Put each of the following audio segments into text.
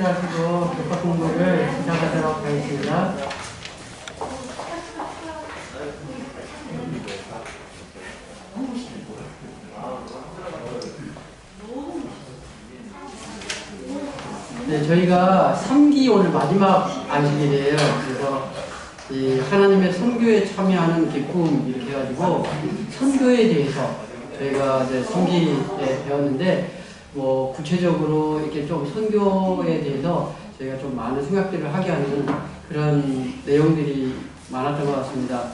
자리를 하시고 교과 공부를 시작하도록 하겠습니다. 네, 저희가 3기 오늘 마지막 안식일이에요. 그래서 이 하나님의 선교에 참여하는 기쁨 이렇게 해가지고 선교에 대해서 저희가 이제 3기에 배웠는데 뭐 구체적으로 이렇게 좀 선교에 대해서 저희가 좀 많은 생각들을 하게 하는 그런 내용들이 많았던 것 같습니다.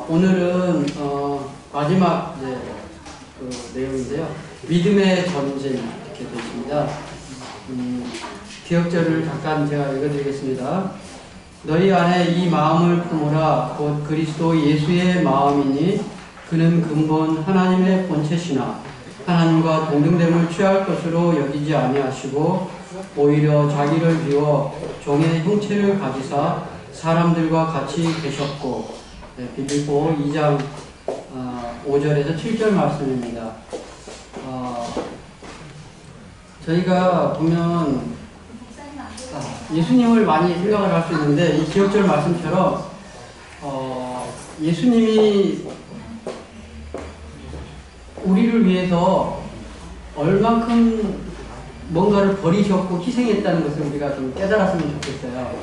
오늘은 마지막 이제 그 내용인데요. 믿음의 전쟁 이렇게 되어 있습니다. 기억절을 잠깐 제가 읽어드리겠습니다. 너희 안에 이 마음을 품으라. 곧 그리스도 예수의 마음이니 그는 근본 하나님의 본체시나 하나님과 동등됨을 취할 것으로 여기지 아니하시고 오히려 자기를 비워 종의 형체를 가지사 사람들과 같이 계셨고, 네, 빌립보 2장 5절에서 7절 말씀입니다. 저희가 보면 예수님을 많이 생각을 할 수 있는데 이 기억절 말씀처럼 예수님이 우리를 위해서 얼만큼 뭔가를 버리셨고 희생했다는 것을 우리가 좀 깨달았으면 좋겠어요.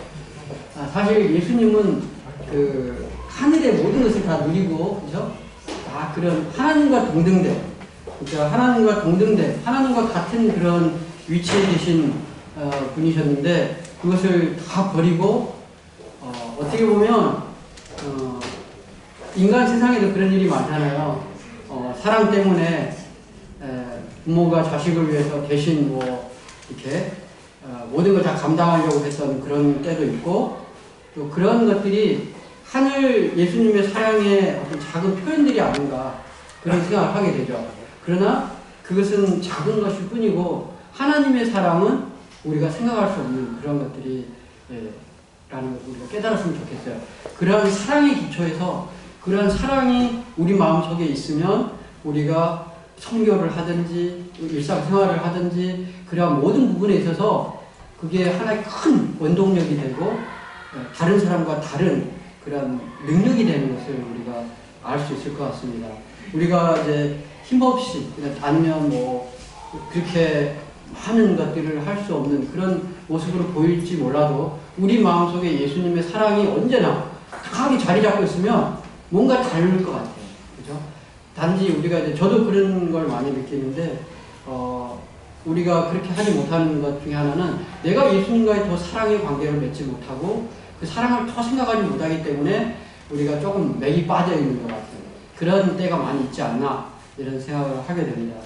사실 예수님은 그 하늘의 모든 것을 다 누리고, 그죠? 다 그런 하나님과 동등됨, 그러니까 하나님과 동등됨, 하나님과 같은 그런 위치에 계신 분이셨는데 그것을 다 버리고 어떻게 보면 인간 세상에도 그런 일이 많잖아요. 사랑 때문에 부모가 자식을 위해서 대신 뭐 이렇게 모든 걸 다 감당하려고 했던 그런 때도 있고, 또 그런 것들이 하늘 예수님의 사랑의 어떤 작은 표현들이 아닌가 그런 생각을 하게 되죠. 그러나 그것은 작은 것일 뿐이고 하나님의 사랑은 우리가 생각할 수 없는 그런 것들이 라는 것을 우리가 깨달았으면 좋겠어요. 그런 사랑의 기초에서 그런 사랑이 우리 마음속에 있으면 우리가 선교를 하든지 일상생활을 하든지 그러한 모든 부분에 있어서 그게 하나의 큰 원동력이 되고 다른 사람과 다른 그런 능력이 되는 것을 우리가 알 수 있을 것 같습니다. 우리가 이제 힘없이 아니면 뭐 그렇게 많은 것들을 할 수 없는 그런 모습으로 보일지 몰라도 우리 마음속에 예수님의 사랑이 언제나 강하게 자리 잡고 있으면 뭔가 다를 것 같아요. 그죠? 단지 우리가 이제 저도 그런 걸 많이 느끼는데 우리가 그렇게 하지 못하는 것 중에 하나는 내가 예수님과의 더 사랑의 관계를 맺지 못하고 그 사랑을 더 생각하지 못하기 때문에 우리가 조금 맥이 빠져 있는 것 같아요. 그런 때가 많이 있지 않나 이런 생각을 하게 됩니다.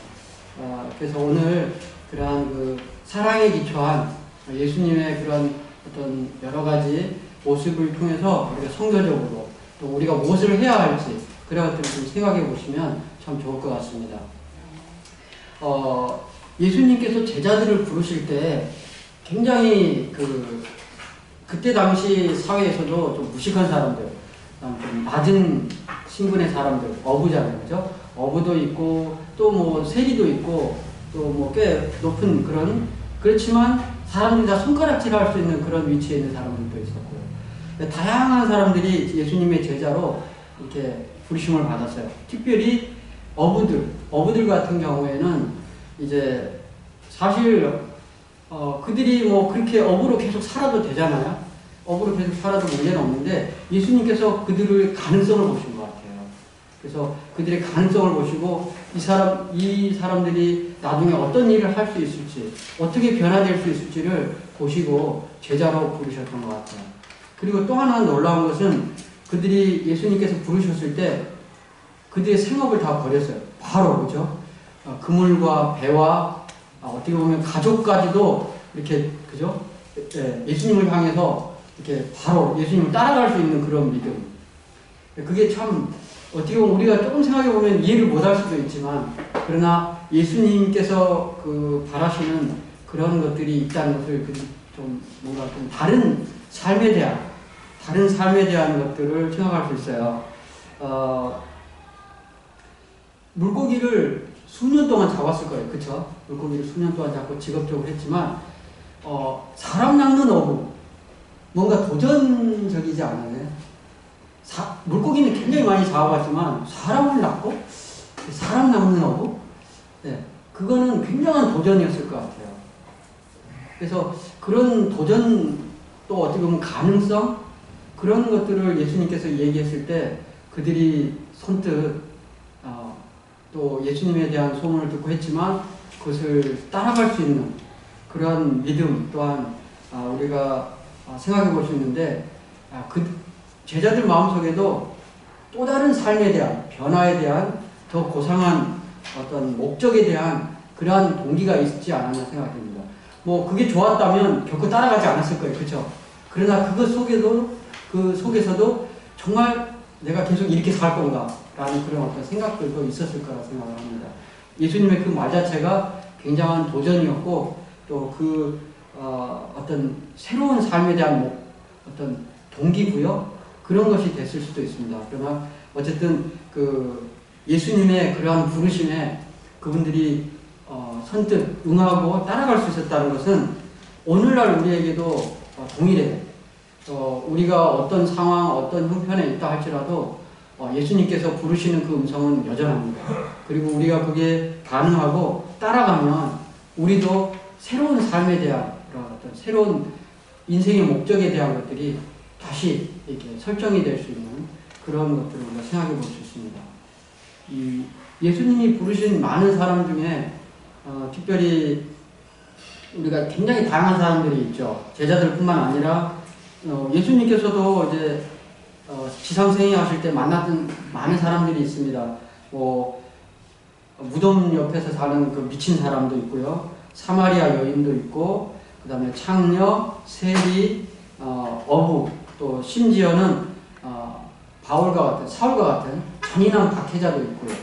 그래서 오늘 그러한 그 사랑에 기초한 예수님의 그런 어떤 여러 가지 모습을 통해서 우리가 선교적으로 또 우리가 무엇을 해야 할지 그런 것들을 좀 생각해 보시면 참 좋을 것 같습니다. 예수님께서 제자들을 부르실 때 굉장히 그때 당시 사회에서도 좀 무식한 사람들, 좀 낮은 신분의 사람들, 어부잖아요, 그죠? 어부도 있고 또 뭐 세리도 있고 또 뭐 꽤 높은 그렇지만 사람들이 다 손가락질할 수 있는 그런 위치에 있는 사람들도 있었고요. 다양한 사람들이 예수님의 제자로 이렇게 부르심을 받았어요. 특별히 어부들 같은 경우에는 이제 사실 그들이 뭐 그렇게 어부로 계속 살아도 되잖아요. 어부로 계속 살아도 문제는 없는데 예수님께서 그들의 가능성을 보신 것 같아요. 그래서 그들의 가능성을 보시고 이 사람들이 나중에 어떤 일을 할 수 있을지, 어떻게 변화될 수 있을지를 보시고 제자로 부르셨던 것 같아요. 그리고 또 하나 놀라운 것은 그들이 예수님께서 부르셨을 때 그들의 생업을 다 버렸어요. 바로, 그죠? 그물과 배와 어떻게 보면 가족까지도 이렇게, 그죠? 예수님을 향해서 이렇게 바로 예수님을 따라갈 수 있는 그런 믿음. 그게 참 어떻게 보면 우리가 조금 생각해 보면 이해를 못할 수도 있지만, 그러나 예수님께서 바라시는 그런 것들이 있다는 것을 좀 뭔가 좀 다른 삶에 대한 것들을 생각할 수 있어요. 물고기를 수년 동안 잡았을 거예요. 그쵸? 물고기를 수년 동안 잡고 직업적으로 했지만, 뭔가 도전적이지 않아요? 물고기는 굉장히 많이 잡아봤지만 사람을 낳고 사람 낳는 어부? 네, 그거는 굉장한 도전이었을 것 같아요. 그래서 그런 도전 또 어떻게 보면 가능성 그런 것들을 예수님께서 얘기했을 때 그들이 선뜻 또 예수님에 대한 소문을 듣고 했지만 그것을 따라갈 수 있는 그런 믿음 또한 우리가 생각해 볼 수 있는데 그 제자들 마음속에도 또 다른 삶에 대한 변화에 대한 더 고상한 어떤 목적에 대한 그러한 동기가 있지 않았나 생각됩니다. 뭐 그게 좋았다면 결코 따라가지 않았을 거예요. 그렇죠? 그러나 그 속에서도 정말 내가 계속 이렇게 살 건가 라는 그런 어떤 생각들도 있었을 거라 생각을 합니다. 예수님의 그 말 자체가 굉장한 도전이었고 또 어떤 새로운 삶에 대한 어떤 동기부여 그런 것이 됐을 수도 있습니다. 그러나 어쨌든 그 예수님의 그러한 부르심에 그분들이 선뜻 응하고 따라갈 수 있었다는 것은 오늘날 우리에게도 동일해요. 우리가 어떤 상황, 어떤 형편에 있다 할지라도 예수님께서 부르시는 그 음성은 여전합니다. 그리고 우리가 그게 가능하고 따라가면 우리도 새로운 삶에 대한 그런 어떤 새로운 인생의 목적에 대한 것들이 다시 이렇게 설정이 될 수 있는 그런 것들을 우리가 생각해 볼 수 있습니다. 예수님이 부르신 많은 사람 중에 특별히 우리가 굉장히 다양한 사람들이 있죠. 제자들뿐만 아니라 예수님께서도 이제 지상생애 하실 때 만났던 많은 사람들이 있습니다. 무덤 옆에서 사는 그 미친 사람도 있고요. 사마리아 여인도 있고, 그 다음에 창녀, 세리, 어부, 또 심지어는 사울과 같은 잔인한 박해자도 있고요.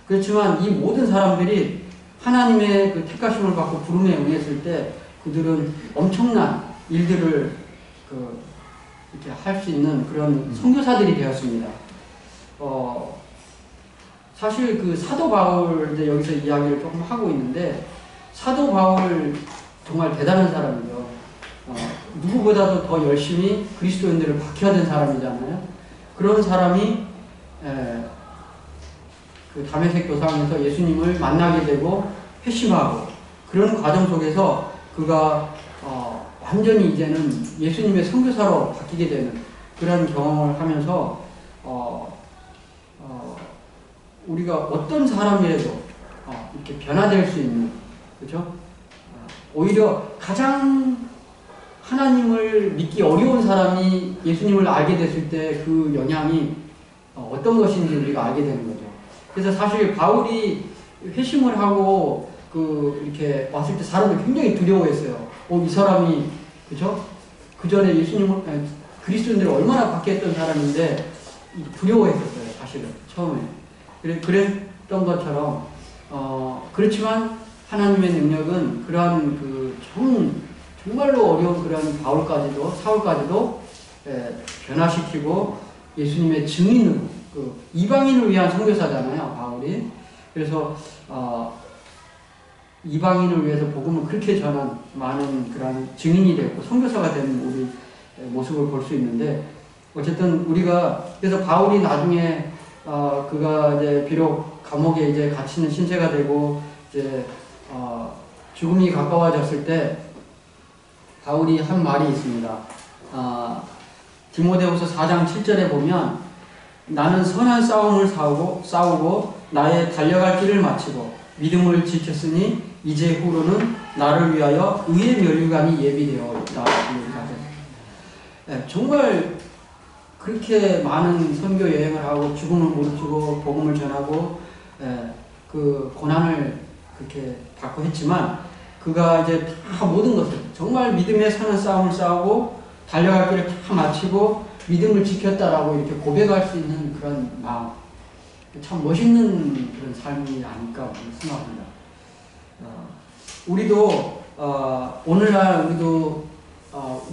그렇지만 이 모든 사람들이 하나님의 그 택하심을 받고 부름에 응했을 때 그들은 엄청난 일들을 이렇게 할 수 있는 그런 선교사들이 되었습니다. 사실 그 사도 바울 이제 여기서 이야기를 조금 하고 있는데 사도 바울 정말 대단한 사람이죠. 누구보다도 더 열심히 그리스도인들을 박해야 된 사람이잖아요. 그런 사람이 그 다메섹 도상에서 예수님을 만나게 되고 회심하고 그런 과정 속에서 그가 완전히 이제는 예수님의 선교사로 바뀌게 되는 그런 경험을 하면서 우리가 어떤 사람이라도 이렇게 변화될 수 있는, 그렇죠? 오히려 가장 하나님을 믿기 어려운 사람이 예수님을 알게 됐을 때 그 영향이 어떤 것인지 우리가 알게 되는 거죠. 그래서 사실 바울이 회심을 하고 이렇게 왔을 때 사람들이 굉장히 두려워했어요. 이 사람이, 그죠? 그 전에 그리스도인들을 얼마나 박해했던 사람인데 두려워했었어요, 사실은, 처음에. 그랬던 것처럼, 그렇지만 하나님의 능력은 그러한 정말로 어려운 그런 사울까지도 변화시키고 예수님의 증인으로, 이방인을 위한 선교사잖아요, 바울이. 그래서, 이방인을 위해서 복음을 그렇게 전한 많은 그런 증인이 됐고 선교사가 되는 우리 모습을 볼 수 있는데 어쨌든 그래서 바울이 나중에 그가 이제 비록 감옥에 이제 갇히는 신세가 되고 이제 죽음이 가까워졌을 때 바울이 한 말이 있습니다. 디모데후서 4장 7절에 보면 나는 선한 싸움을 싸우고 나의 달려갈 길을 마치고 믿음을 지켰으니 이제 후로는 나를 위하여 의의 면류관이 예비되어 있다. 정말 그렇게 많은 선교 여행을 하고 죽음을 무릅쓰고 복음을 전하고 그 고난을 그렇게 받고 했지만 그가 이제 다 모든 것을 정말 믿음의 선한 싸움을 싸우고 달려갈 길을 다 마치고 믿음을 지켰다라고 이렇게 고백할 수 있는 그런 마음, 참 멋있는 그런 삶이 아닐까 생각합니다. 우리도 오늘날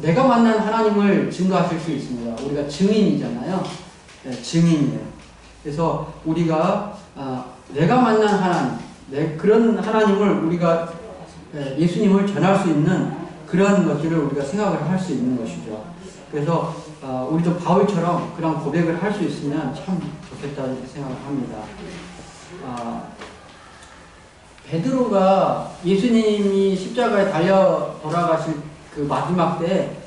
내가 만난 하나님을 증거하실 수 있습니다. 우리가 증인이잖아요. 증인이에요. 그래서 우리가 내가 만난 하나님, 그런 하나님을 우리가 예수님을 전할 수 있는 그런 것들을 우리가 생각을 할 수 있는 것이죠. 그래서 우리도 바울처럼 그런 고백을 할 수 있으면 참 좋겠다 이렇게 생각을 합니다. 베드로가 예수님이 십자가에 달려 돌아가실 그 마지막 때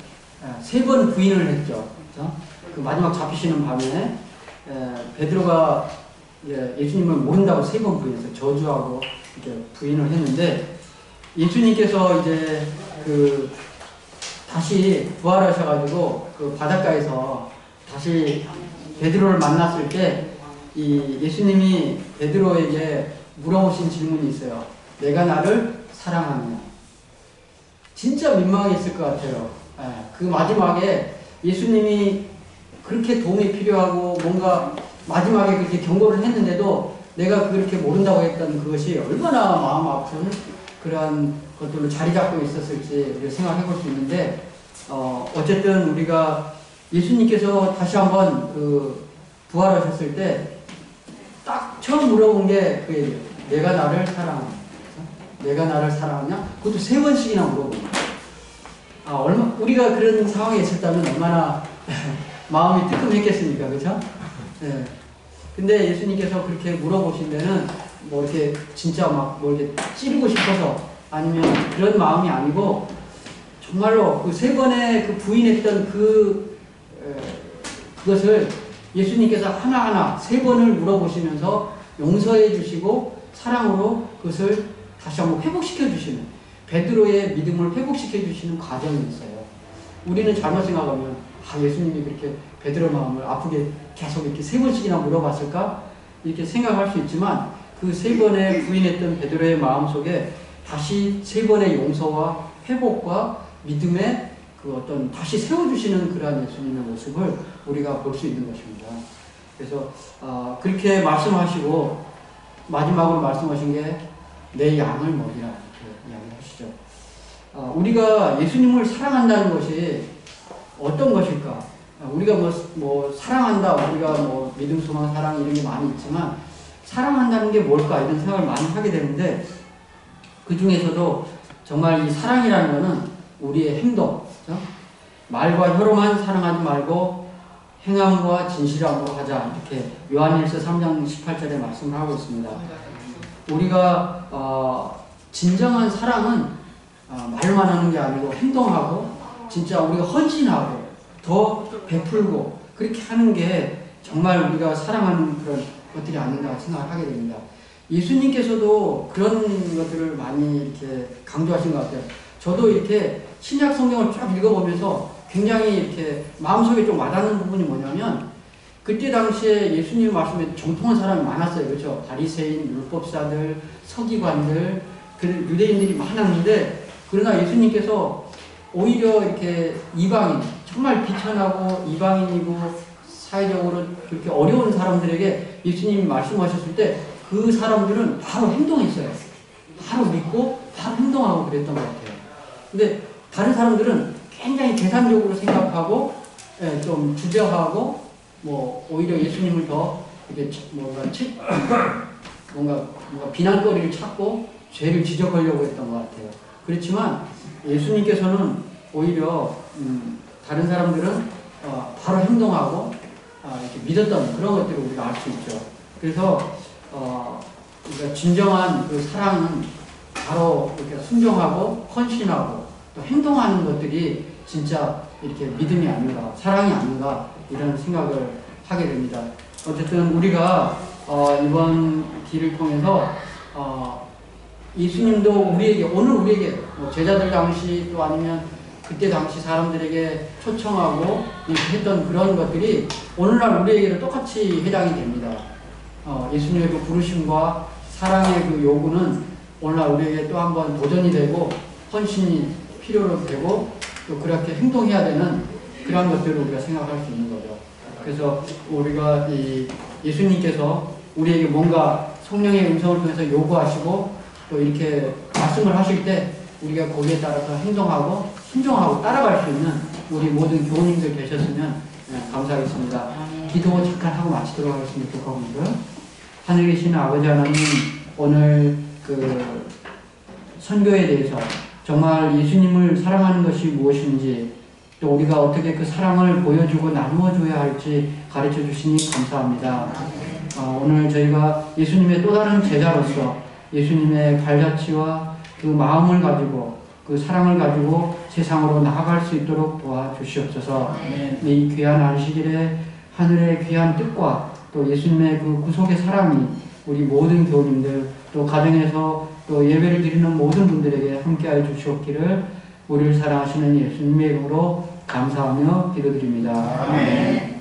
3번 부인을 했죠. 그렇죠? 그 마지막 잡히시는 밤에 베드로가 예수님을 모른다고 3번 부인해서 저주하고 이렇게 부인을 했는데, 예수님께서 이제 다시 부활하셔가지고 그 바닷가에서 다시 베드로를 만났을 때 이 예수님이 베드로에게 물어보신 질문이 있어요. 내가 나를 사랑하느냐? 진짜 민망했을 것 같아요. 그 마지막에 예수님이 그렇게 도움이 필요하고 뭔가 마지막에 그렇게 경고를 했는데도 내가 그렇게 모른다고 했던 그것이 얼마나 마음 아픈 그러한 것들로 자리 잡고 있었을지 생각해 볼 수 있는데, 어쨌든 우리가 예수님께서 다시 한번 부활하셨을 때 딱 처음 물어본 게 그 얘기예요. 내가 나를 사랑하냐? 내가 나를 사랑하냐? 그것도 3번씩이나 물어본 거예요. 우리가 그런 상황에 있었다면 얼마나 마음이 뜨끔했겠습니까? 그렇죠? 네. 근데 예수님께서 그렇게 물어보신 데는 뭐 이렇게 진짜 막 뭐 이렇게 찌르고 싶어서 아니면 그런 마음이 아니고, 정말로 그 3번의 그 부인했던 그것을 예수님께서 하나하나 3번을 물어보시면서 용서해 주시고 사랑으로 그것을 다시 한번 회복시켜 주시는, 베드로의 믿음을 회복시켜 주시는 과정이 있어요. 우리는 잘못 생각하면 예수님이 그렇게 베드로 마음을 아프게 계속 이렇게 3번씩이나 물어봤을까? 이렇게 생각할 수 있지만, 그 3번의 부인했던 베드로의 마음속에 다시 3번의 용서와 회복과 믿음의 다시 세워주시는 그러한 예수님의 모습을 우리가 볼 수 있는 것입니다. 그래서 그렇게 말씀하시고 마지막으로 말씀하신 게 내 양을 먹이라 이렇게 이야기하시죠. 우리가 예수님을 사랑한다는 것이 어떤 것일까? 우리가 뭐 사랑한다, 우리가 뭐 믿음, 소망, 사랑 이런 게 많이 있지만, 사랑한다는 게 뭘까 이런 생각을 많이 하게 되는데, 그 중에서도 정말 이 사랑이라는 것은 우리의 행동, 그렇죠? 말과 혀로만 사랑하지 말고 행함과 진실함으로 하자, 이렇게 요한일서 3장 18절에 말씀을 하고 있습니다. 우리가 진정한 사랑은 말만 하는 게 아니고 행동하고 진짜 우리가 헌신하고 더 베풀고 그렇게 하는 게 정말 우리가 사랑하는 그런 것들이 아닌가 생각을 하게 됩니다. 예수님께서도 그런 것들을 많이 이렇게 강조하신 것 같아요. 저도 이렇게 신약 성경을 쫙 읽어보면서 굉장히 이렇게 마음속에 좀 와닿는 부분이 뭐냐면, 그때 당시에 예수님 말씀에 정통한 사람이 많았어요. 그렇죠? 바리새인, 율법사들, 서기관들, 유대인들이 많았는데, 그러나 예수님께서 오히려 이렇게 이방인, 정말 비천하고 이방인이고 사회적으로 그렇게 어려운 사람들에게 예수님이 말씀하셨을 때 그 사람들은 바로 행동했어요. 바로 믿고 바로 행동하고 그랬던 것 같아요. 근데 다른 사람들은 굉장히 계산적으로 생각하고 좀 주저하고 뭐 오히려 예수님을 더 이렇게 뭔가 비난거리를 찾고 죄를 지적하려고 했던 것 같아요. 그렇지만 예수님께서는 오히려 다른 사람들은 바로 행동하고 이렇게 믿었던 그런 것들을 우리가 알 수 있죠. 그래서 우리가 진정한 그 사랑은 바로 이렇게 순종하고 헌신하고 또 행동하는 것들이 진짜 이렇게 믿음이 아닌가, 사랑이 아닌가 이런 생각을 하게 됩니다. 어쨌든 우리가 이번 길을 통해서 예수님도 오늘 우리에게 제자들 당시 또 아니면 그때 당시 사람들에게 초청하고 했던 그런 것들이 오늘날 우리에게도 똑같이 해당이 됩니다. 예수님의 그 부르심과 사랑의 그 요구는 오늘날 우리에게 또 한번 도전이 되고 헌신이 필요로 되고 또 그렇게 행동해야 되는 그런 것들을 우리가 생각할 수 있는 거죠. 그래서 우리가 예수님께서 우리에게 뭔가 성령의 음성을 통해서 요구하시고 또 이렇게 말씀을 하실 때 우리가 거기에 따라서 행동하고 순종하고 따라갈 수 있는 우리 모든 교우님들 계셨으면 감사하겠습니다. 기도 잠깐 하고 마치도록 하겠습니다. 교우님들. 하늘에 계신 아버지 하나님, 오늘 그 선교에 대해서 정말 예수님을 사랑하는 것이 무엇인지 또 우리가 어떻게 그 사랑을 보여주고 나누어 줘야 할지 가르쳐 주시니 감사합니다. 오늘 저희가 예수님의 또 다른 제자로서 예수님의 발자취와 그 마음을 가지고 그 사랑을 가지고 세상으로 나아갈 수 있도록 도와주시옵소서. 이 귀한 안식일에 하늘의 귀한 뜻과 또 예수님의 그 구속의 사랑이 우리 모든 교우님들 또 가정에서 또 예배를 드리는 모든 분들에게 함께하여 주시옵기를 우리를 사랑하시는 예수님의 이름으로 감사하며 기도드립니다. 아멘.